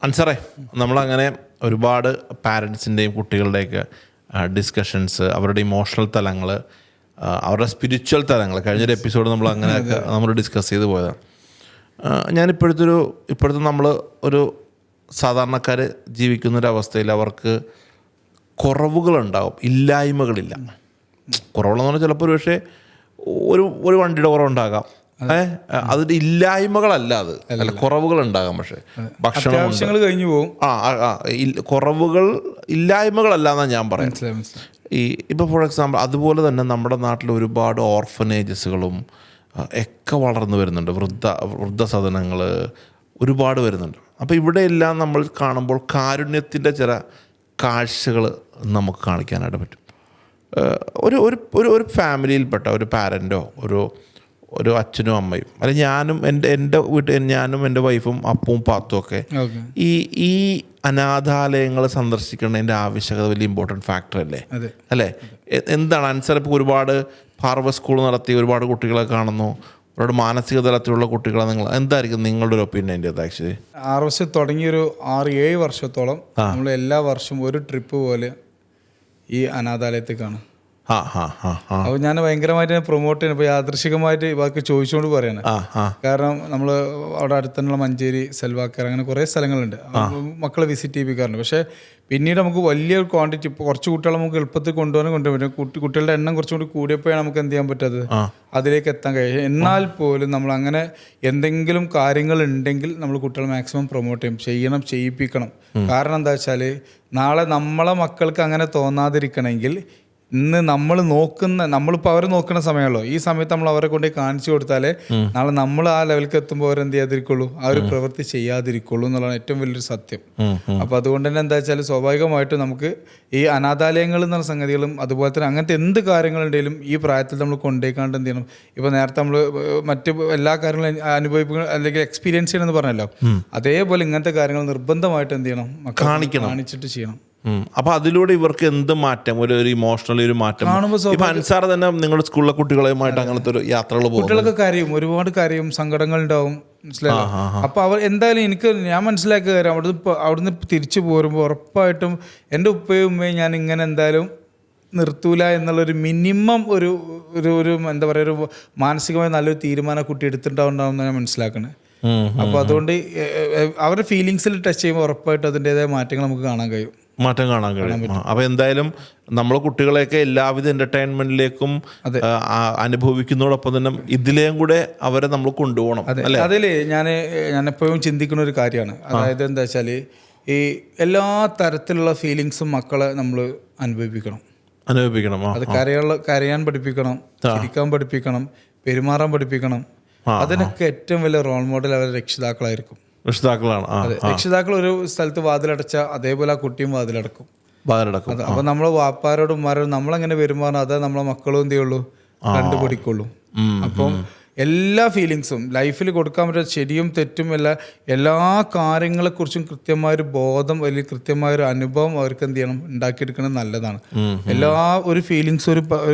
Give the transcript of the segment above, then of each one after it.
അൻസറേ, നമ്മളങ്ങനെ ഒരുപാട് പാരൻസിൻ്റെയും കുട്ടികളുടെയൊക്കെ ഡിസ്കഷൻസ്, അവരുടെ ഇമോഷണൽ തലങ്ങൾ, അവരുടെ സ്പിരിച്വൽ തലങ്ങൾ കഴിഞ്ഞൊരു എപ്പിസോഡ് നമ്മൾ അങ്ങനെയൊക്കെ നമ്മൾ ഡിസ്കസ് ചെയ്ത് പോയതാണ്. ഇപ്പോഴത്തെ നമ്മൾ ഒരു സാധാരണക്കാർ ജീവിക്കുന്നൊരവസ്ഥയിൽ അവർക്ക് കുറവുകളുണ്ടാവും, ഇല്ലായ്മകളില്ല. കുറവുകളെന്ന് പറഞ്ഞാൽ ചിലപ്പോൾ ഒരു പക്ഷേ ഒരു വണ്ടിയുടെ കുറവുണ്ടാകാം, അതിൻ്റെ ഇല്ലായ്മകളല്ല, അത് അല്ല, കുറവുകൾ ഉണ്ടാകാം. പക്ഷേ ഭക്ഷണം കഴിഞ്ഞു പോകും. കുറവുകൾ ഇല്ലായ്മകളല്ല എന്നാണ് ഞാൻ പറയുന്നത്. ഇപ്പോൾ ഫോർ എക്സാമ്പിൾ അതുപോലെ തന്നെ നമ്മുടെ നാട്ടിൽ ഒരുപാട് ഓർഫനേജസുകളും ഒക്കെ വളർന്നു വരുന്നുണ്ട്, വൃദ്ധസദനങ്ങൾ ഒരുപാട് വരുന്നുണ്ട്. അപ്പോൾ ഇവിടെയെല്ലാം നമ്മൾ കാണുമ്പോൾ കാരുണ്യത്തിൻ്റെ ചില കാഴ്ചകൾ നമുക്ക് കാണിക്കാനായിട്ട് പറ്റും. ഒരു ഫാമിലിയിൽപ്പെട്ട ഒരു പാരൻറ്റോ ഒരു അച്ഛനും അമ്മയും, അല്ലെങ്കിൽ എൻ്റെ വീട്ടിൽ ഞാനും എൻ്റെ വൈഫും അപ്പവും പാത്തും ഒക്കെ ഈ അനാഥാലയങ്ങൾ സന്ദർശിക്കുന്നതിൻ്റെ ആവശ്യകത വലിയ ഇമ്പോർട്ടൻറ്റ് ഫാക്ടർ അല്ലേ? എന്താണ് ആൻസർ? ഇപ്പോൾ ഒരുപാട് ഹാർവസ്റ്റ് സ്കൂൾ നടത്തി ഒരുപാട് കുട്ടികളെ കാണുന്നു, ഒരുപാട് മാനസിക തലത്തിലുള്ള കുട്ടികളെ എന്തായിരിക്കും നിങ്ങളുടെ ഒരു ഒപ്പീനിയൻ അതിൻ്റെ അത്? ആക്ച്വലി ഹാർവസ്റ്റ് തുടങ്ങിയൊരു 6-7 വർഷത്തോളം നമ്മൾ എല്ലാ വർഷവും ഒരു ട്രിപ്പ് പോലെ ഈ അനാഥാലയത്തേക്കാണ്. അപ്പോൾ ഞാൻ ഭയങ്കരമായിട്ട് പ്രൊമോട്ട് ചെയ്യുന്നത് ഇപ്പോൾ യാദൃശികമായിട്ട് ബാക്കി ചോദിച്ചുകൊണ്ട് പറയാണ്. കാരണം നമ്മൾ അവിടെ അടുത്തുള്ള മഞ്ചേരി, സെൽവാക്കർ, അങ്ങനെ കുറേ സ്ഥലങ്ങളുണ്ട്, മക്കളെ വിസിറ്റ് ചെയ്യിപ്പിക്കാറുണ്ട്. പക്ഷേ പിന്നീട് നമുക്ക് വലിയൊരു ക്വാണ്ടിറ്റി, ഇപ്പോൾ കുറച്ച് കുട്ടികളെ നമുക്ക് എളുപ്പത്തിൽ കൊണ്ടുപോകാൻ പറ്റും. കുട്ടികളുടെ എണ്ണം കുറച്ചും കൂടി കൂടിയപ്പോഴാണ് നമുക്ക് എന്ത് ചെയ്യാൻ പറ്റാത്തത്, അതിലേക്ക് എത്താൻ കഴിയും. എന്നാൽ പോലും നമ്മൾ അങ്ങനെ എന്തെങ്കിലും കാര്യങ്ങൾ ഉണ്ടെങ്കിൽ നമ്മൾ കുട്ടികളെ മാക്സിമം പ്രൊമോട്ട് ചെയ്യിപ്പിക്കണം. കാരണം എന്താ വെച്ചാൽ നാളെ നമ്മളെ മക്കൾക്ക് അങ്ങനെ തോന്നാതിരിക്കണമെങ്കിൽ ഇന്ന് നമ്മളിപ്പോൾ അവരെ നോക്കുന്ന സമയമല്ലോ, ഈ സമയത്ത് നമ്മൾ അവരെ കൊണ്ട് കാണിച്ചു കൊടുത്താലേ നാളെ നമ്മൾ ആ ലെവലിലേക്ക് എത്തുമ്പോൾ അവരെന്ത് ചെയ്യാതിരിക്കുള്ളൂ, ആ ഒരു പ്രവൃത്തി ചെയ്യാതിരിക്കുള്ളൂ എന്നുള്ളതാണ് ഏറ്റവും വലിയൊരു സത്യം. അപ്പോൾ അതുകൊണ്ട് തന്നെ എന്താ വെച്ചാൽ സ്വാഭാവികമായിട്ടും നമുക്ക് ഈ അനാഥാലയങ്ങൾ എന്ന സംഗതികളും അതുപോലെ തന്നെ അങ്ങനത്തെ എന്ത് കാര്യങ്ങളുണ്ടെങ്കിലും ഈ പ്രായത്തിൽ നമ്മൾ കൊണ്ടുപോയിക്കാണ്ട് എന്ത് ചെയ്യണം. ഇപ്പോൾ നേരത്തെ നമ്മൾ മറ്റ് എല്ലാ കാര്യങ്ങളും അനുഭവിക്കുക അല്ലെങ്കിൽ എക്സ്പീരിയൻസ് ചെയ്യണമെന്ന് പറഞ്ഞല്ലോ, അതേപോലെ ഇങ്ങനത്തെ കാര്യങ്ങൾ നിർബന്ധമായിട്ട് എന്ത് ചെയ്യണം, കാണിച്ചിട്ട് ചെയ്യണം. അപ്പോൾ അതിലൂടെ ഇവർക്ക് എന്ത് മാറ്റം, ഒരു ഇമോഷണലി ഒരു മാറ്റം ഇപ്പം അൻസാർ തന്നെ നിങ്ങളുടെ സ്കൂളിലെ കുട്ടികളുമായിട്ട് അങ്ങനത്തെ ഒരു യാത്രകൾ പോകും, കുട്ടികളൊക്കെ കരയും, ഒരുപാട് കരയും, സങ്കടങ്ങൾ ഉണ്ടാവും, മനസ്സിലായോ? അപ്പോൾ അവർ എന്തായാലും ഞാൻ മനസ്സിലാക്കിയ കാര്യം, അവിടുന്ന് തിരിച്ചു പോരുമ്പോൾ ഉറപ്പായിട്ടും എൻ്റെ ഉപ്പയും ഉമ്മയും ഞാൻ ഇങ്ങനെ എന്തായാലും നിർത്തൂല എന്നുള്ളൊരു മിനിമം ഒരു എന്താ പറയുക, ഒരു മാനസികമായി നല്ലൊരു തീരുമാനം കുട്ടി എടുത്തിട്ടുണ്ടാവുമെന്ന് ഞാൻ മനസ്സിലാക്കണേ. അപ്പോൾ അതുകൊണ്ട് അവരുടെ ഫീലിങ്സിൽ ടച്ച് ചെയ്യുമ്പോൾ ഉറപ്പായിട്ടും അതിൻ്റെതായ മാറ്റങ്ങൾ നമുക്ക് കാണാൻ കഴിയും. അപ്പോൾ എന്തായാലും നമ്മൾ കുട്ടികളെയൊക്കെ എല്ലാവിധ എൻ്റർടൈൻമെൻറ്റിലേക്കും അനുഭവിക്കുന്നതോടൊപ്പം തന്നെ ഇതിലേയും കൂടെ അവരെ നമ്മൾ കൊണ്ടുപോകണം. അതിൽ ഞാൻ എപ്പോഴും ചിന്തിക്കുന്ന ഒരു കാര്യമാണ്, അതായത് എന്താ വെച്ചാൽ ഈ എല്ലാ തരത്തിലുള്ള ഫീലിങ്സും മക്കളെ നമ്മൾ അനുഭവിപ്പിക്കണം. അത് കരയാൻ പഠിപ്പിക്കണം, ചിരിക്കാൻ പഠിപ്പിക്കണം, പെരുമാറാൻ പഠിപ്പിക്കണം. അതിനൊക്കെ ഏറ്റവും വലിയ റോൾ മോഡൽ അവരുടെ രക്ഷിതാക്കളായിരിക്കും. രക്ഷിതാക്കളാണ്. രക്ഷിതാക്കൾ ഒരു സ്ഥലത്ത് വാതിലടച്ച അതേപോലെ ആ കുട്ടിയും വാതിലടക്കും. അപ്പൊ നമ്മള് വാപ്പാരോടും ഉമ്മാരോടും നമ്മളെങ്ങനെ പെരുമാറണം, അതേ നമ്മളെ മക്കളും എന്ത് ചെയ്യുള്ളൂ, കണ്ടുപിടിക്കുള്ളൂ. അപ്പം എല്ലാ ഫീലിങ്സും ലൈഫിൽ കൊടുക്കാൻ പറ്റുന്ന ശരിയും തെറ്റും എല്ലാ കാര്യങ്ങളെക്കുറിച്ചും കൃത്യമായൊരു ബോധം അല്ലെങ്കിൽ കൃത്യമായൊരു അനുഭവം അവർക്ക് എന്ത് ചെയ്യണം, ഉണ്ടാക്കിയെടുക്കുന്നത് നല്ലതാണ്. എല്ലാ ഒരു ഫീലിങ്സ്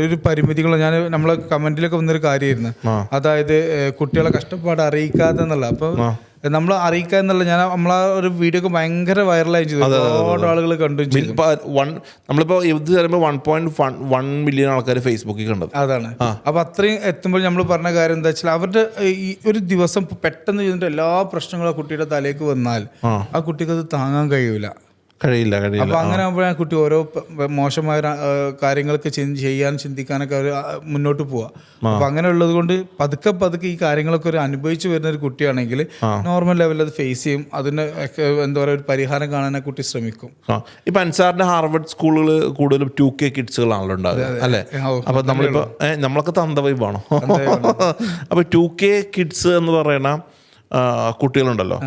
ഒരു പരിമിതികളും നമ്മളെ കമന്റിലൊക്കെ വന്നൊരു കാര്യമായിരുന്നു, അതായത് കുട്ടികളെ കഷ്ടപ്പാട് അറിയിക്കാതെ എന്നുള്ള. അപ്പൊ നമ്മൾ അറിയിക്കുക എന്നുള്ള നമ്മളാ ഒരു വീഡിയോ ഒക്കെ ഭയങ്കര വൈറലായി ചെയ്തു, ഒരുപാട് ആളുകൾ കണ്ടു. നമ്മളിപ്പോൾ ഇത് പറയുമ്പോൾ 1.1 മില്യൺ ആൾക്കാർ ഫേസ്ബുക്കിൽ കണ്ടത് അതാണ്. അപ്പൊ അത്രയും എത്തുമ്പോൾ നമ്മൾ പറഞ്ഞ കാര്യം എന്താ വെച്ചാൽ അവരുടെ ഈ ഒരു ദിവസം പെട്ടെന്ന് ചെയ്തിട്ട് എല്ലാ പ്രശ്നങ്ങളും ആ കുട്ടിയുടെ തലേക്ക് വന്നാൽ ആ കുട്ടിക്ക് അത് താങ്ങാൻ കഴിയില്ല. അപ്പൊ അങ്ങനെ ആകുമ്പോഴാണ് കുട്ടി ഓരോ മോശമായ കാര്യങ്ങളൊക്കെ ചിന്തിക്കാനൊക്കെ അവർ മുന്നോട്ട് പോവാ. അപ്പൊ അങ്ങനെ ഉള്ളത് കൊണ്ട് പതുക്കെ ഈ കാര്യങ്ങളൊക്കെ ഒരു അനുഭവിച്ചു വരുന്ന ഒരു കുട്ടിയാണെങ്കിൽ നോർമൽ ലെവലിൽ അത് ഫേസ് ചെയ്യും. അതിന് എന്താ പറയുക, ഒരു പരിഹാരം കാണാൻ ആ കുട്ടി ശ്രമിക്കും. ഇപ്പൊ അൻസാറിന്റെ ഹാർവർഡ് സ്കൂളുകൾ കൂടുതലും 2K കിഡ്സുകളാണല്ലോ ഉണ്ടാകുക അല്ലേ? അപ്പൊ നമ്മളിപ്പോ നമ്മളൊക്കെ തന്ത വൈബാണോ? അപ്പൊ 2K കിഡ്സ് എന്ന് പറയുന്ന കുട്ടികളുണ്ടല്ലോ,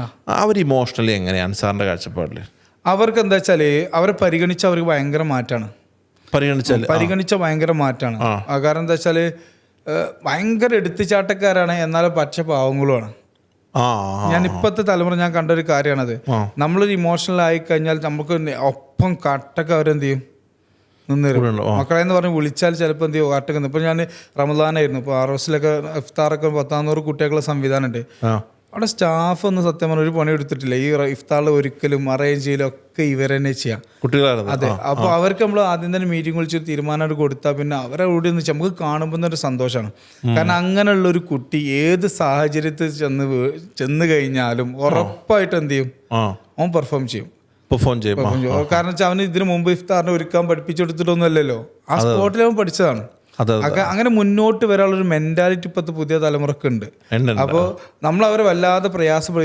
അവർ ഇമോഷണലി എങ്ങനെയാണ് അൻസാറിന്റെ കാഴ്ചപ്പാടില്? അവർക്ക് എന്താ വെച്ചാല് അവരെ പരിഗണിച്ച അവർക്ക് ഭയങ്കര മാറ്റാണ്. പരിഗണിച്ച ഭയങ്കര മാറ്റാണ്. കാരണം എന്താ വെച്ചാല് ഭയങ്കര എടുത്തുചാട്ടക്കാരാണ്, എന്നാലും പച്ച പാവങ്ങളുമാണ്. ഞാൻ ഇപ്പോഴത്തെ തലമുറ ഞാൻ കണ്ട ഒരു കാര്യമാണത്. നമ്മളൊരു ഇമോഷണൽ ആയി കഴിഞ്ഞാൽ നമുക്ക് ഒപ്പം കട്ടൊക്കെ അവരെന്ത് ചെയ്യും, നിന്നിരും. മക്കളെന്ന് പറഞ്ഞ് വിളിച്ചാൽ ചിലപ്പോൾ എന്ത് ചെയ്യും, കാട്ടൊക്കെ. ഇപ്പോൾ ഞാൻ റമദാനായിരുന്നു, ഇപ്പോൾ ആർവസിലൊക്കെ ഇഫ്താറൊക്കെ 100 കുട്ടികളുടെ സംവിധാനമുണ്ട്. അവിടെ സ്റ്റാഫ് ഒന്നും സത്യം പറഞ്ഞാൽ ഒരു പണി എടുത്തിട്ടില്ല. ഈ ഇഫ്താറിൽ ഒരിക്കലും അറേഞ്ച് ചെയ്യലൊക്കെ ഇവർ തന്നെ ചെയ്യാം. കുട്ടികളായിരുന്നു. അതെ. അപ്പോൾ അവർക്ക് നമ്മൾ ആദ്യം തന്നെ മീറ്റിംഗ് വിളിച്ച് തീരുമാനമായിട്ട് കൊടുത്താൽ പിന്നെ അവരെ കൂടി ഒന്ന് നമുക്ക് കാണുമ്പോൾ ഒരു സന്തോഷമാണ്. കാരണം അങ്ങനെയുള്ള ഒരു കുട്ടി ഏത് സാഹചര്യത്തിൽ ചെന്ന് കഴിഞ്ഞാലും ഉറപ്പായിട്ട് എന്ത് ചെയ്യും, അവൻ പെർഫോം ചെയ്യും. കാരണം വെച്ചാൽ അവന് ഇതിനു മുമ്പ് ഇഫ്താറിനെ ഒരുക്കാൻ പഠിപ്പിച്ചു കൊടുത്തിട്ടൊന്നുമല്ലല്ലോ, ആ സ്പോട്ടിൽ അവൻ പഠിച്ചതാണ്. അങ്ങനെ മുന്നോട്ട് വരാനുള്ളൊരു മെന്റാലിറ്റി ഇപ്പോഴത്തെ പുതിയ തലമുറക്ക് ഉണ്ട്. അപ്പോൾ നമ്മൾ അവരെ വല്ലാതെ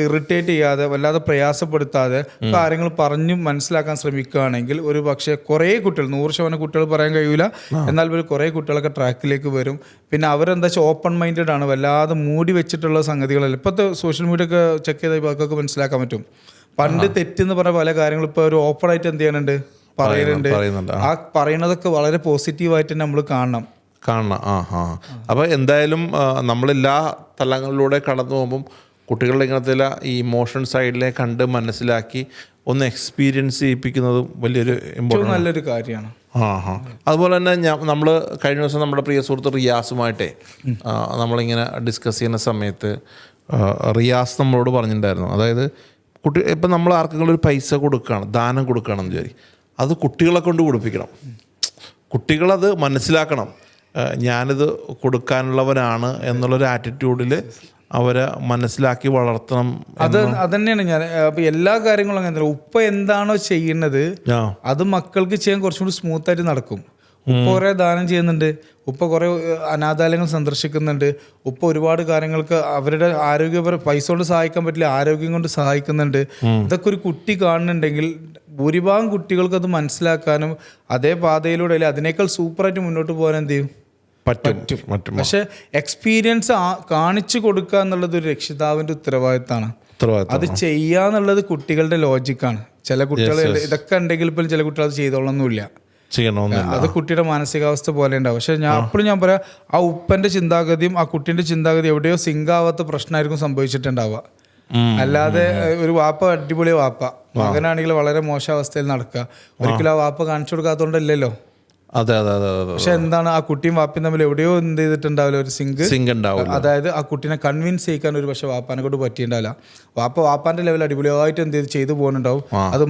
ഇറിറ്റേറ്റ് ചെയ്യാതെ വല്ലാതെ പ്രയാസപ്പെടുത്താതെ കാര്യങ്ങൾ പറഞ്ഞു മനസ്സിലാക്കാൻ ശ്രമിക്കുകയാണെങ്കിൽ ഒരു പക്ഷേ കുറേ കുട്ടികൾ, 100% കുട്ടികൾ പറയാൻ കഴിയൂല, എന്നാൽ കുറേ കുട്ടികളൊക്കെ ട്രാക്കിലേക്ക് വരും. പിന്നെ അവരെന്താ വെച്ചാൽ ഓപ്പൺ മൈൻഡഡ് ആണ്, വല്ലാതെ മൂടി വെച്ചിട്ടുള്ള സംഗതികളല്ല. ഇപ്പോഴത്തെ സോഷ്യൽ മീഡിയ ഒക്കെ ചെക്ക് ചെയ്ത ഇവർക്കൊക്കെ മനസ്സിലാക്കാൻ പറ്റും. പണ്ട് തെറ്റെന്ന് പറഞ്ഞ പല കാര്യങ്ങളും ഇപ്പോൾ ഒരു ഓപ്പൺ ആയിട്ട് എന്ത് ചെയ്യാനുണ്ട്, പറയുന്നുണ്ട്. ആ പറയുന്നതൊക്കെ വളരെ പോസിറ്റീവായിട്ട് തന്നെ നമ്മൾ കാണണം. അപ്പോൾ എന്തായാലും നമ്മളെല്ലാ തലങ്ങളിലൂടെ കടന്നു പോകുമ്പം കുട്ടികളുടെ ഇങ്ങനത്തെ ഈ ഇമോഷൻ സൈഡിലെ കണ്ട് മനസ്സിലാക്കി ഒന്ന് എക്സ്പീരിയൻസ് ചെയ്യിപ്പിക്കുന്നതും വലിയൊരു നല്ലൊരു കാര്യമാണ്. അതുപോലെ തന്നെ നമ്മൾ കഴിഞ്ഞ ദിവസം നമ്മുടെ പ്രിയ സുഹൃത്ത് റിയാസുമായിട്ടേ നമ്മളിങ്ങനെ ഡിസ്കസ് ചെയ്യുന്ന സമയത്ത് റിയാസ് നമ്മളോട് പറഞ്ഞിട്ടുണ്ടായിരുന്നു, അതായത് ഇപ്പം നമ്മൾ ആർക്കെങ്കിലും ഒരു പൈസ കൊടുക്കുകയാണ്, ദാനം കൊടുക്കുകയാണെന്ന് വിചാരിക്കും, അത് കുട്ടികളെ കൊണ്ട് കൊടുപ്പിക്കണം. കുട്ടികളത് മനസ്സിലാക്കണം, ഞാനിത് കൊടുക്കാനുള്ളവനാണ് എന്നുള്ളൊരു ആറ്റിറ്റ്യൂഡിൽ അവരെ മനസ്സിലാക്കി വളർത്തണം. അത് തന്നെയാണ് ഞാൻ എല്ലാ കാര്യങ്ങളും അങ്ങനെ. ഉപ്പ എന്താണോ ചെയ്യുന്നത് അത് മക്കൾക്ക് ചെയ്യാൻ കുറച്ചും കൂടി സ്മൂത്തായിട്ട് നടക്കും. ഉപ്പ കുറേ ദാനം ചെയ്യുന്നുണ്ട്, ഉപ്പ കുറേ അനാഥാലയങ്ങൾ സന്ദർശിക്കുന്നുണ്ട്, ഉപ്പ ഒരുപാട് കാര്യങ്ങൾക്ക് അവരുടെ പൈസ കൊണ്ട് സഹായിക്കാൻ പറ്റില്ല, ആരോഗ്യം കൊണ്ട് സഹായിക്കുന്നുണ്ട്. ഇതൊക്കെ ഒരു കുട്ടി കാണുന്നുണ്ടെങ്കിൽ ഭൂരിഭാഗം കുട്ടികൾക്ക് അത് മനസ്സിലാക്കാനും അതേ പാതയിലൂടെ അല്ലെ അതിനേക്കാൾ സൂപ്പറായിട്ട് മുന്നോട്ട് പോകാൻ എന്ത് ചെയ്യും, പറ്റും. പക്ഷെ എക്സ്പീരിയൻസ് കാണിച്ചു കൊടുക്കുക എന്നുള്ളത് ഒരു രക്ഷിതാവിന്റെ ഉത്തരവാദിത്തമാണ്. അത് ചെയ്യാന്നുള്ളത് കുട്ടികളുടെ ലോജിക്കാണ്. ചില കുട്ടികൾ ഇതൊക്കെ ഉണ്ടെങ്കിൽ പോലും ചില കുട്ടികൾ അത് ചെയ്തോളൊന്നുമില്ല, അത് കുട്ടിയുടെ മാനസികാവസ്ഥ പോലെ ഉണ്ടാവും. പക്ഷെ ഞാൻ പറയാം, ആ ഉപ്പന്റെ ചിന്താഗതിയും ആ കുട്ടീന്റെ ചിന്താഗതി എവിടെയോ സിങ്കാവാത്ത പ്രശ്നമായിരിക്കും സംഭവിച്ചിട്ടുണ്ടാവുക. അല്ലാതെ ഒരു വാപ്പ അടിപൊളി വാപ്പ, മകനാണെങ്കിൽ വളരെ മോശാവസ്ഥയിൽ നടക്കുക, ഒരിക്കലും ആ വാപ്പ കാണിച്ചു കൊടുക്കാത്തതുകൊണ്ടല്ലോ. അതെ. പക്ഷെ എന്താണ്, ആ കുട്ടിയും വാപ്പയും തമ്മിൽ എവിടെയോ എന്ത് ചെയ്തിട്ടുണ്ടാവില്ല, ഒരു സിങ്ക് ഉണ്ടാവും. അതായത് ആ കുട്ടീനെ കൺവിൻസ് ചെയ്യിക്കാൻ ഒരു പക്ഷെ വാപ്പാനെ കൊണ്ട് പറ്റിയിട്ടുണ്ടാവില്ല. വാപ്പാന്റെ ലെവൽ അടിപൊളിയായിട്ട് എന്ത് ചെയ്ത് പോകുന്നുണ്ടാവും. അത്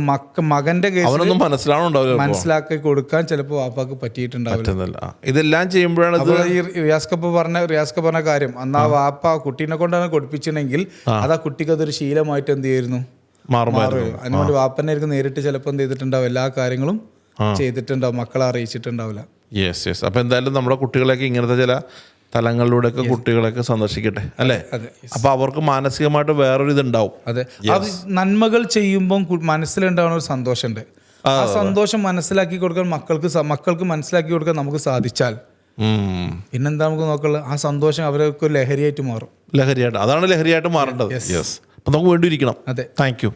മകന്റെ കേസ് മനസ്സിലാക്കി കൊടുക്കാൻ ചിലപ്പോൾ വാപ്പാക്ക് പറ്റിയിട്ടുണ്ടാവില്ല. ഇതെല്ലാം ചെയ്യുമ്പോഴാണ് ഈ റിയാസ്ക പറഞ്ഞ കാര്യം, അന്ന് ആ വാപ്പ ആ കുട്ടീനെ കൊണ്ടാണ് കൊടുപ്പിച്ചിട്ടുണ്ടെങ്കിൽ അത് ആ കുട്ടിക്ക് അതൊരു ശീലമായിട്ട് എന്ത് ചെയ്യുന്നു, മാറും. അതിനുവേണ്ടി വാപ്പനെ ആയിരിക്കും നേരിട്ട് ചിലപ്പോൾ എന്ത് ചെയ്തിട്ടുണ്ടാവും, എല്ലാ കാര്യങ്ങളും ചെയ്തിട്ടുണ്ടാവും, മക്കളെ അറിയിച്ചിട്ടുണ്ടാവില്ല. യെസ്. അപ്പൊ എന്തായാലും നമ്മുടെ കുട്ടികളെയൊക്കെ ഇങ്ങനത്തെ ചില തലങ്ങളിലൂടെയൊക്കെ കുട്ടികളെയൊക്കെ സന്ദർശിക്കട്ടെ, അല്ലേ? അപ്പൊ അവർക്ക് മാനസികമായിട്ട് വേറൊരു ഇതുണ്ടാവും. അതെ, നന്മകൾ ചെയ്യുമ്പോൾ മനസ്സിലുണ്ടാവുന്ന ഒരു സന്തോഷമുണ്ട്. ആ സന്തോഷം മനസ്സിലാക്കി കൊടുക്കാൻ മക്കൾക്ക് മനസ്സിലാക്കി കൊടുക്കാൻ നമുക്ക് സാധിച്ചാൽ പിന്നെന്താ നമുക്ക് നോക്കുള്ളത്, ആ സന്തോഷം അവർക്ക് ലഹരിയായിട്ട് മാറും. അതാണ് ലഹരിയായിട്ട് മാറേണ്ടത്. യെസ്. അപ്പൊ നമുക്ക് വേണ്ടിയിരിക്കണം. അതെ. Thank you.